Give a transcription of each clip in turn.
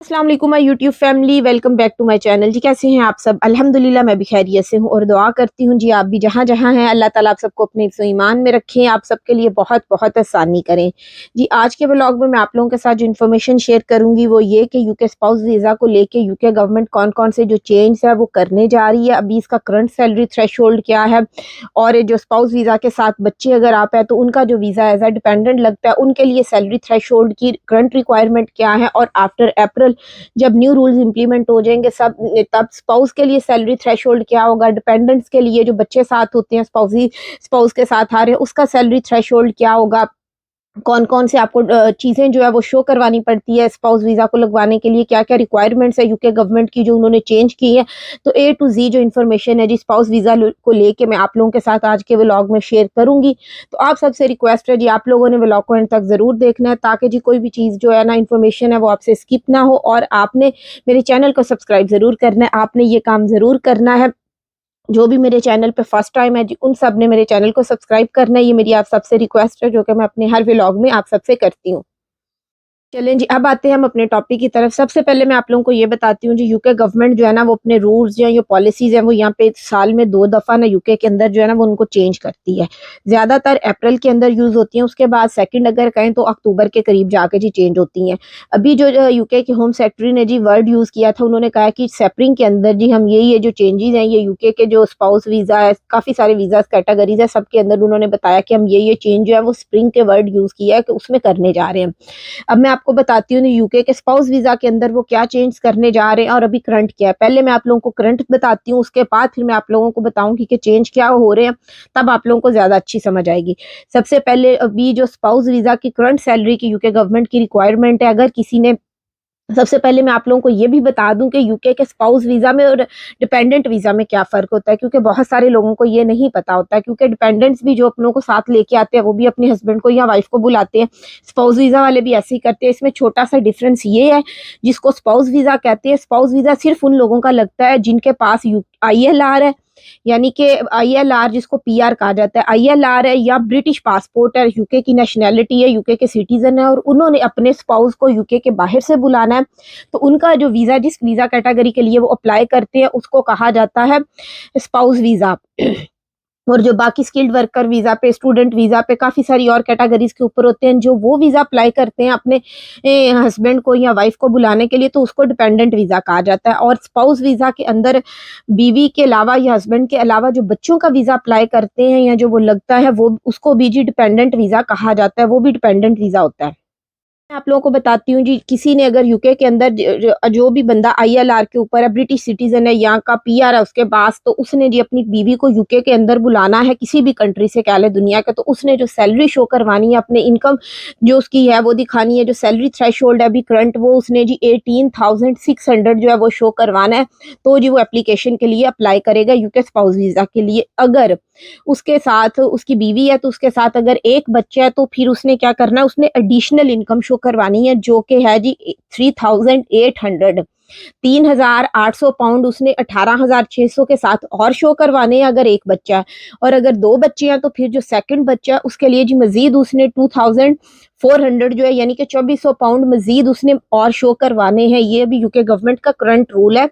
अस्सलाम वालेकुम my YouTube family, welcome back to my channel. जी कैसे हैं आप सब? अल्हम्दुलिल्लाह मैं भी खैरियत से हूँ और दुआ करती हूँ जी आप भी जहाँ-जहाँ हैं अल्लाह ताला आप सबको अपने हिफ्ज़ ईमान में रखें, आप सबके लिए बहुत-बहुत आसानी करें। जी आज के व्लॉग में मैं आप लोगों के साथ जो इन्फॉर्मेशन शेयर करूँगी वो ये कि यूके स्पाउस वीज़ा को लेके यूके गवर्नमेंट कौन-कौन से जो चेंज है वो करने जा रही है। अभी इसका करंट सैलरी थ्रेशोल्ड क्या है और ये जो स्पाउस वीज़ा के साथ बच्चे अगर आप हैं तो उनका जो वीज़ा एज़ अ डिपेंडेंट लगता है उनके लिए सैलरी थ्रेशोल्ड की करंट रिक्वायरमेंट क्या है और आफ्टर अप्रैल जब न्यू रूल्स इंप्लीमेंट हो जाएंगे सब तब स्पाउस के लिए सैलरी थ्रेशोल्ड क्या होगा, डिपेंडेंट्स के लिए जो बच्चे साथ होते हैं स्पाउस के साथ आ रहे हैं उसका सैलरी थ्रेशोल्ड क्या होगा, कौन-कौन से आपको चीज़ें जो है वो शो करवानी पड़ती है स्पाउस वीज़ा को लगवाने के लिए, क्या-क्या रिक्वायरमेंट्स है यूके गवर्नमेंट की जो उन्होंने चेंज की है। तो ए टू ज़ी जो इन्फॉर्मेशन है जी स्पाउस वीज़ा ल को लेके मैं आप लोगों के साथ आज के व्लॉग में शेयर करूँगी। तो आप सबसे रिक्वेस्ट है जी आप लोगों ने व्लॉग को एंड तक ज़रूर देखना है ताकि जी कोई भी चीज़ जो है ना इन्फॉर्मेशन है वो आपसे स्किप ना हो और आपने मेरे चैनल को सब्सक्राइब ज़रूर करना है। आपने ये काम ज़रूर करना है। जो भी मेरे चैनल पे फर्स्ट टाइम है जी उन सब ने मेरे चैनल को सब्सक्राइब करना है। ये मेरी आप सबसे रिक्वेस्ट है जो कि मैं अपने हर व्लॉग में आप सबसे करती हूँ। चलें जी, अब आते हैं हम अपने टॉपिक की तरफ। सबसे पहले मैं आप लोगों को ये बताती हूँ जी यूके गवर्नमेंट जो है ना वो अपने रूल्स या ये पॉलिसीज़ हैं वो यहाँ पे साल में 2 दफ़ा ना यूके के अंदर जो है ना वो उनको चेंज करती है। ज़्यादातर अप्रैल के अंदर यूज़ होती हैं, उसके बाद सेकंड अगर कहें तो अक्टूबर के करीब जाके जी चेंज होती हैं। अभी जो यूके के होम सेक्रेटरी ने जी वर्ड यूज़ किया था, उन्होंने कहा कि स्प्रिंग के अंदर जी हम ये जो चेंजेज़ हैं ये यूके के जो स्पाउस वीज़ा है, काफ़ी सारे वीज़ाज़ कैटेगरीज़ है, सबके अंदर उन्होंने बताया कि हम ये चेंज जो है वो स्प्रिंग के वर्ड यूज़ किया है कि उसमें करने जा रहे हैं। अब मैं आपको बताती हूँ यूके के स्पाउस वीज़ा के अंदर वो क्या चेंज करने जा रहे हैं और अभी करंट क्या है। पहले मैं आप लोगों को करंट बताती हूँ, उसके बाद फिर मैं आप लोगों को बताऊँगी कि चेंज क्या हो रहे हैं, तब आप लोगों को ज़्यादा अच्छी समझ आएगी। सबसे पहले अभी जो स्पाउस वीज़ा की करंट सैलरी की यूके गवर्नमेंट की रिक्वायरमेंट है, अगर किसी ने सबसे पहले मैं आप लोगों को ये भी बता दूँ कि यूके के स्पाउस वीज़ा में और डिपेंडेंट वीज़ा में क्या फ़र्क होता है, क्योंकि बहुत सारे लोगों को ये नहीं पता होता है, क्योंकि डिपेंडेंट्स भी जो अपनों को साथ लेके आते हैं, वो भी अपने हस्बैंड को या वाइफ़ को बुलाते हैं। स्पाउस वीज़ा वाले भी ऐसे ही करते हैं। इसमें छोटा-सा डिफ़रेंस ये है, जिसको स्पाउस वीज़ा कहते हैं, स्पाउस वीज़ा सिर्फ़ उन लोगों का लगता है जिनके पास यू आईएलआर है, यानी कि आईएलआर जिसको पीआर कहा जाता है, आईएलआर है या ब्रिटिश पासपोर्ट है, यूके की नेशनैलिटी है, यूके के सिटीज़न है और उन्होंने अपने स्पाउस को यूके के बाहर से बुलाना है, तो उनका जो वीज़ा जिस वीज़ा कैटेगरी के लिए वो अप्लाई करते हैं उसको कहा जाता है स्पाउस वीज़ा। और जो बाकी स्किल्ड वर्कर वीज़ा पे, स्टूडेंट वीज़ा पे, काफ़ी सारी और कैटेगरीज़ के ऊपर होते हैं, जो वो वीज़ा अप्लाई करते हैं अपने हस्बैंड को या वाइफ़ को बुलाने के लिए, तो उसको डिपेंडेंट वीज़ा कहा जाता है। और स्पाउस वीज़ा के अंदर बीवी के अलावा या हस्बैंड के अलावा जो बच्चों का वीज़ा अप्लाई करते हैं या जो वो लगता है, वो उसको भी जी डिपेंडेंट वीज़ा कहा जाता है, वो भी डिपेंडेंट वीज़ा होता है। मैं आप लोगों को बताती हूँ जी, किसी ने अगर यूके के अंदर जो भी बंदा आईएलआर के ऊपर है, ब्रिटिश सिटीज़न है, यहाँ का पीआर है उसके पास, तो उसने जी अपनी बीवी को यूके के अंदर बुलाना है, किसी भी कंट्री से कह लें दुनिया के, तो उसने जो सैलरी शो करवानी है, अपने इनकम जो उसकी है वो दिखानी है, जो सैलरी थ्रेशोल्ड है अभी करंट वो उसने जी 18,600 जो है वो शो करवाना है, तो जी वो एप्लीकेशन के लिए अप्लाई करेगा यूके स्पाउस वीज़ा के लिए। अगर उसके साथ उसकी बीवी है तो उसके साथ अगर एक बच्चा है तो फिर उसने क्या करना है, उसने एडिशनल इनकम शो करवानी है जो कि है जी 3,800 £3,800 उसने 18,600 के साथ और शो करवाने हैं अगर एक बच्चा है। और अगर 2 बच्चे हैं तो फिर जो सेकंड बच्चा है उसके लिए जी मज़ीद उसने 2,400 जो है यानी कि £2,400 मज़ीद उसने और शो करवाने हैं। ये अभी यूके गवर्नमेंट का करंट रूल है,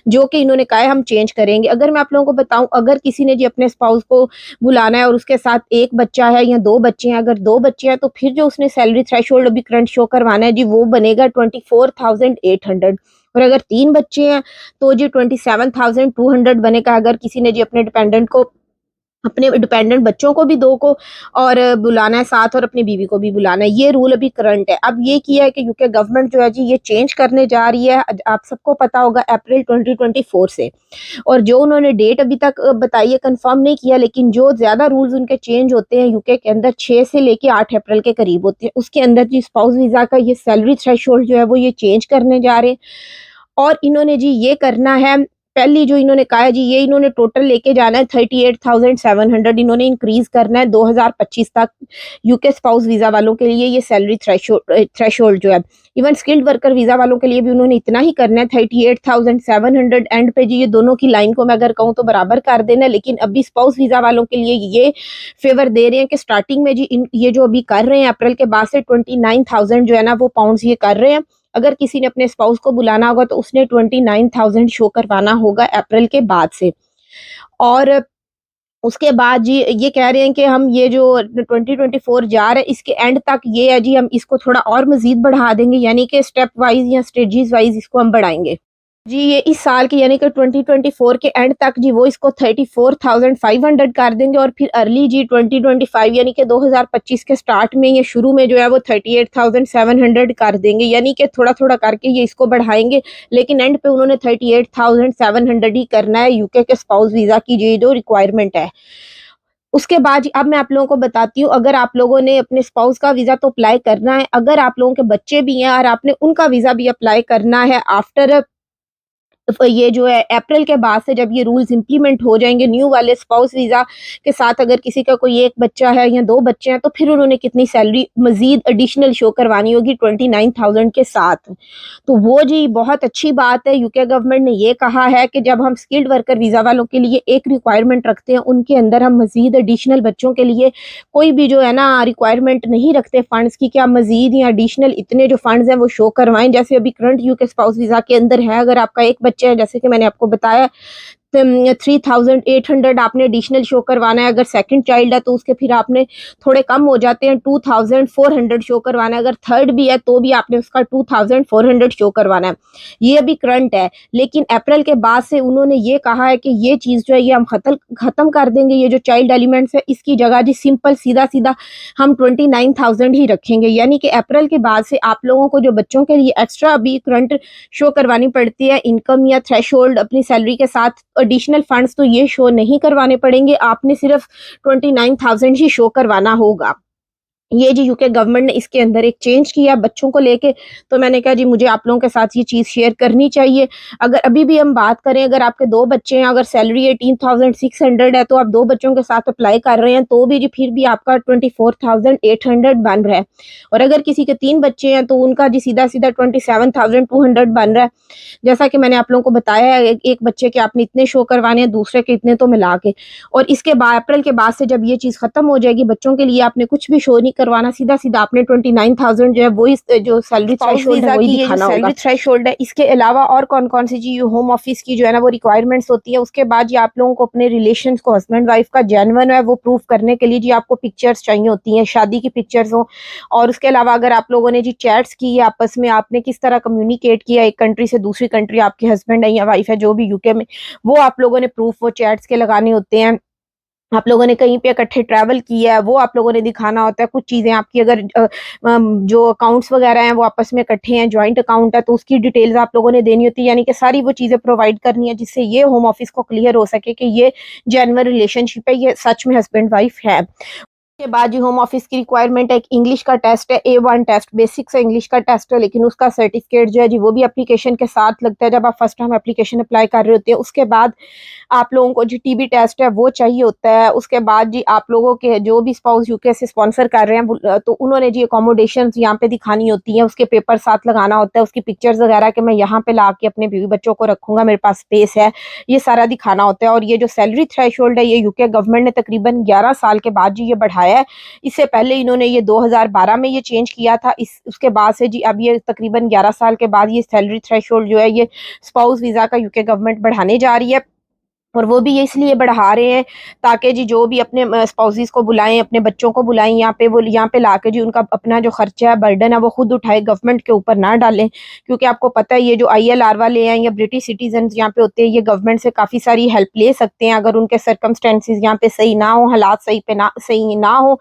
जो कि इन्होंने कहा है हम चेंज करेंगे। अगर मैं आप लोगों को बताऊँ, अगर किसी ने जी अपने स्पाउस को बुलाना है और उसके साथ 1 बच्चा है या 2 बच्चे हैं, अगर 2 बच्चे हैं तो फिर जो उसने सैलरी थ्रेशोल्ड अभी करंट शो करवाना है जी वो बनेगा 24,800। और अगर 3 बच्चे हैं तो जी 27,200 बनेगा। अगर किसी ने जी अपने डिपेंडेंट बच्चों को भी 2 को और बुलाना है साथ और अपनी बीवी को भी बुलाना है। ये रूल अभी करंट है। अब ये किया है कि यूके गवर्नमेंट जो है जी ये चेंज करने जा रही है। आप सबको पता होगा अप्रैल 2024 से। और जो उन्होंने डेट अभी तक बताई है, कंफर्म नहीं किया, लेकिन जो ज़्यादा रूल्स उनके चेंज होते हैं यूके के अंदर 6 से लेके 8 अप्रैल के करीब होते हैं। उसके अंदर जी स्पाउस वीज़ा का ये सैलरी थ्रेशोल्ड जो है वो ये चेंज करने जा रहे हैं। और इन्होंने जी ये करना है, पहली जो इन्होंने कहा है जी ये इन्होंने टोटल लेके जाना है 38,700 इन्होंने इंक्रीज़ करना है 2025 तक यूके स्पाउस वीज़ा वालों के लिए ये सैलरी थ्रेशोल्ड जो है। इवन स्किल्ड वर्कर वीज़ा वालों के लिए भी उन्होंने इतना ही करना है 38,700 एंड पे जी ये दोनों की लाइन को मैं अगर कहूँ तो बराबर कर देना है। लेकिन अभी स्पाउस वीज़ा वालों के लिए ये फ़ेवर दे रहे हैं कि स्टार्टिंग में जी ये जो अभी कर रहे हैं अप्रैल के बाद से 29,000 जो है ना वो पाउंड्स ये कर रहे हैं। अगर किसी ने अपने स्पाउस को बुलाना होगा तो उसने 29,000 शो करवाना होगा अप्रैल के बाद से। और उसके बाद जी ये कह रहे हैं कि हम ये जो 2024 जा रहे हैं इसके एंड तक ये है जी, हम इसको थोड़ा और मज़ीद बढ़ा देंगे, यानी कि स्टेप वाइज़ या स्टेजेस वाइज़ इसको हम बढ़ाएँगे। जी, ये इस साल के यानी कि 2024 के एंड तक जी वो इसको 34,500 कर देंगे और फिर अर्ली जी 2025 यानी कि 2025 के स्टार्ट में या शुरू में जो है वो 38,700 कर देंगे, यानी कि थोड़ा-थोड़ा करके ये इसको बढ़ाएँगे, लेकिन एंड पे उन्होंने 38,700 ही करना है। यूके के स्पाउस वीज़ा की ये जो रिक्वायरमेंट है। उसके बाद अब मैं आप लोगों को बताती हूँ, अगर आप लोगों ने अपने स्पाउस का वीज़ा तो अप्लाई करना है, अगर आप लोगों के बच्चे भी हैं और आपने उनका वीज़ा भी अप्लाई करना है आफ्टर ये जो है अप्रैल के बाद से जब ये रूल्स इम्प्लीमेंट हो जाएँगे न्यू वाले स्पाउस वीज़ा के साथ, अगर किसी का कोई 1 बच्चा है या 2 बच्चे हैं तो फिर उन्होंने कितनी सैलरी मज़ीद एडिशनल शो करवानी होगी 29,000 के साथ। तो वो जी बहुत अच्छी बात है, यूके गवर्नमेंट ने ये कहा है कि जब हम स्किल्ड वर्कर वीज़ा वालों के लिए एक रिक्वायरमेंट रखते हैं, उनके अंदर हम मज़ीद एडिशनल बच्चों के लिए कोई भी जो है ना रिक्वायरमेंट नहीं रखते फंड्स की कि आप मज़ीद या एडिशनल इतने जो फंड्स हैं वो शो करवाएँ। जैसे अभी करंट यूके स्पाउस वीज़ा के अंदर है, अगर आपका 1 बच्चा है जैसे कि मैंने आपको बताया 3,800 आपने एडिशनल शो करवाना है, अगर सेकंड चाइल्ड है तो उसके फिर आपने थोड़े कम हो जाते हैं 2,400 शो करवाना है, अगर थर्ड भी है तो भी आपने उसका 2,400 शो करवाना है। ये अभी करंट है, लेकिन अप्रैल के बाद से उन्होंने ये कहा है कि ये चीज़ जो है ये हम खत्म कर देंगे, ये जो चाइल्ड एलिमेंट्स है इसकी जगह जी सिंपल सीधा-सीधा हम 29,000 ही रखेंगे, यानी कि अप्रैल के बाद से आप लोगों को जो बच्चों के लिए एक्स्ट्रा अभी करंट शो करवानी पड़ती है इनकम या थ्रेशोल्ड अपनी सैलरी के साथ एडिशनल फंड्स, तो ये शो नहीं करवाने पड़ेंगे, आपने सिर्फ 29,000 ही शो करवाना होगा। ये जी यूके गवर्नमेंट ने इसके अंदर एक चेंज किया बच्चों को लेके, तो मैंने कहा जी मुझे आप लोगों के साथ ये चीज़ शेयर करनी चाहिए। अगर अभी भी हम बात करें, अगर आपके 2 बच्चे हैं, अगर सैलरी 18,600 है तो आप 2 बच्चों के साथ अप्लाई कर रहे हैं तो भी जी फिर भी आपका 24,800 बन रहा है। और अगर किसी के 3 बच्चे हैं तो उनका जी सीधा-सीधा 27,200 बन रहा है। जैसा कि मैंने आप लोगों को बताया है, एक बच्चे के आपने इतने शो करवाने हैं, दूसरे के इतने तो मिला के। और इसके बाद अप्रैल के बाद से जब ये चीज़ खत्म हो जाएगी, बच्चों के लिए आपने कुछ भी शो नहीं करवाना, सीधा-सीधा आपने 29,000 जो है वो इस जो सैलरी थ्रेशोल्ड है वही दिखाना होगा। सैलरी थ्रेशोल्ड है, इसके अलावा और कौन-कौन सी जी होम ऑफिस की जो है ना वो रिक्वायरमेंट्स होती है। उसके बाद ये आप लोगों को अपने रिलेशंस को हस्बैंड वाइफ का जेन्युइन है वो प्रूफ करने के लिए जी आपको पिक्चर्स चाहिए होती हैं, शादी की पिक्चर्स हो। और उसके अलावा अगर आप लोगों ने जी चैट्स की है आपस में, आपने किस तरह कम्युनिकेट किया एक कंट्री से दूसरी कंट्री, आपके हस्बैंड है या वाइफ है जो भी यूके में, वो आप लोगों ने प्रूफ वो चैट्स के लगाने होते हैं। आप लोगों ने कहीं पे इकट्ठे ट्रैवल किया है, वो आप लोगों ने दिखाना होता है। कुछ चीज़ें आपकी अगर जो अकाउंट्स वगैरह हैं, वो आपस में इकट्ठे हैं, जॉइंट अकाउंट है, तो उसकी डिटेल्स आप लोगों ने देनी होती है। यानी कि सारी वो चीज़ें प्रोवाइड करनी है, जिससे ये होम ऑफिस को क्लियर हो सके कि ये जेन्युइन रिलेशनशिप है, ये सच में हस्बैंड-वाइफ है। के बाद जी होम ऑफिस की रिक्वायरमेंट है, एक इंग्लिश का टेस्ट है, A1 टेस्ट, बेसिक से इंग्लिश का टेस्ट है, लेकिन उसका सर्टिफिकेट जो है जी वो भी एप्लीकेशन के साथ लगता है जब आप फर्स्ट टाइम एप्लीकेशन अप्लाई कर रहे होते हैं। उसके बाद आप लोगों को जो टीबी टेस्ट है वो चाहिए होता है। उसके बाद जी आप लोगों के जो भी स्पाउस यूके से स्पॉन्सर कर रहे हैं तो उन्होंने जी अकोमोडेशंस यहाँ पे दिखानी होती हैं, उसके पेपर साथ लगाना होता है, उसकी पिक्चर्स वगैरह कि मैं यहाँ पे ला के अपने बीवी बच्चों को रखूँगा, मेरे पास स्पेस है, ये सारा दिखाना होता है। और ये जो सैलरी थ्रेशोल्ड है ये यूके गवर्नमेंट ने तकरीबन 11 साल के बाद जी ये बढ़ाया है। इससे पहले इन्होंने ये 2012 में ये चेंज किया था। इस उसके बाद से जी अब ये तकरीबन 11 साल के बाद ये सैलरी थ्रेशोल्ड जो है ये स्पाउस वीज़ा का यूके गवर्नमेंट बढ़ाने जा रही है। और वो भी ये इसलिए बढ़ा रहे हैं ताकि जी जो भी अपने स्पाउसेस को बुलाएँ, अपने बच्चों को बुलाएँ यहाँ पे, वो यहाँ पे लाके जी उनका अपना जो खर्चा है, बर्डन है, वो खुद उठाए, गवर्नमेंट के ऊपर ना डालें। क्योंकि आपको पता है ये जो ILR वाले हैं या ब्रिटिश सिटीज़न्स यहाँ पे होते हैं, ये गवर्नमेंट से काफ़ी सारी हेल्प ले सकते हैं। अगर उनके सर्कमस्टेंसेस यहाँ पे सही ना हो, हालात सही ना हो,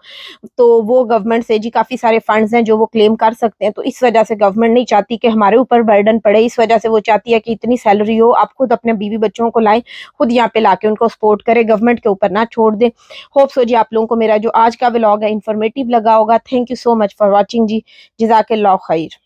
तो वो गवर्नमेंट से जी काफ़ी सारे फंड्स हैं जो वो क्लेम कर सकते हैं। तो इस वजह से गवर्नमेंट नहीं चाहती कि हमारे ऊपर बर्डन पड़े, इस वजह से वो चाहती है कि इतनी सैलरी हो, आप खुद अपने बीवी बच्चों को लाएँ, खुद यहाँ पे लाके उनको सपोर्ट करें, गवर्नमेंट के ऊपर ना छोड़ दें। होप सो जी आप लोगों को मेरा जो आज का व्लॉग है इन्फॉर्मेटिव लगा होगा। Thank you so much for watching जी। जज़ाकल्लाह खैर।